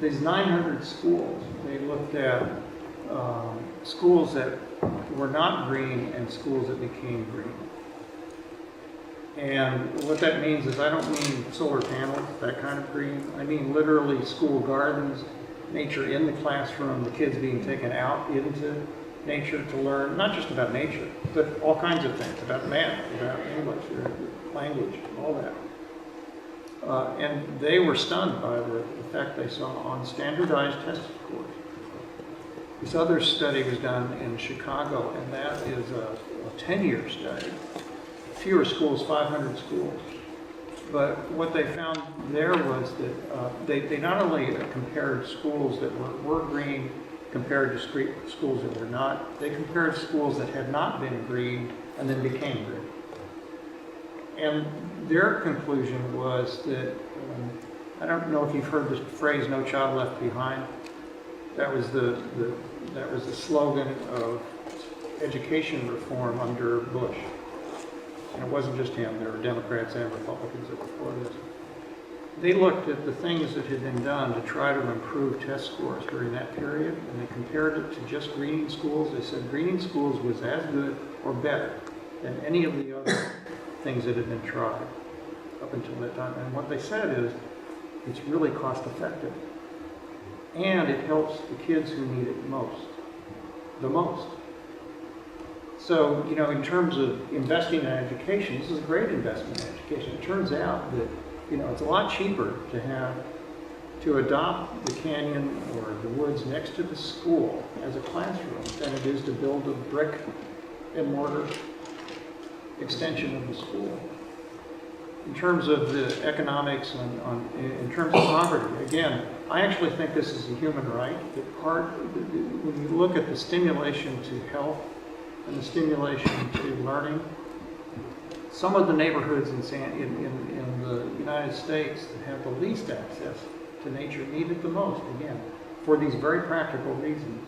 these 900 schools, they looked at schools that were not green and schools that became green. And what that means is, I don't mean solar panels, that kind of green. I mean literally school gardens, nature in the classroom, the kids being taken out into nature to learn, not just about nature, but all kinds of things, about math, about English, language, all that. And they were stunned by the effect they saw on standardized test scores. This other study was done in Chicago, and that is a 10-year study. Fewer schools, 500 schools. But what they found there was that they not only compared schools that were green compared to schools that were not, they compared schools that had not been green and then became green. And their conclusion was that, I don't know if you've heard the phrase "no child left behind." That was the slogan of education reform under Bush. And it wasn't just him, there were Democrats and Republicans that were for this. They looked at the things that had been done to try to improve test scores during that period, and they compared it to just greening schools. They said greening schools was as good or better than any of the other things that had been tried up until that time. And what they said is, it's really cost effective. And it helps the kids who need it most, the most. So, you know, in terms of investing in education, this is a great investment in education. It turns out that, you know, it's a lot cheaper to adopt the canyon or the woods next to the school as a classroom than it is to build a brick and mortar extension of the school. In terms of the economics in terms of poverty, again, I actually think this is a human right. When you look at the stimulation to health and the stimulation to learning, some of the neighborhoods in the United States that have the least access to nature need it the most, again, for these very practical reasons.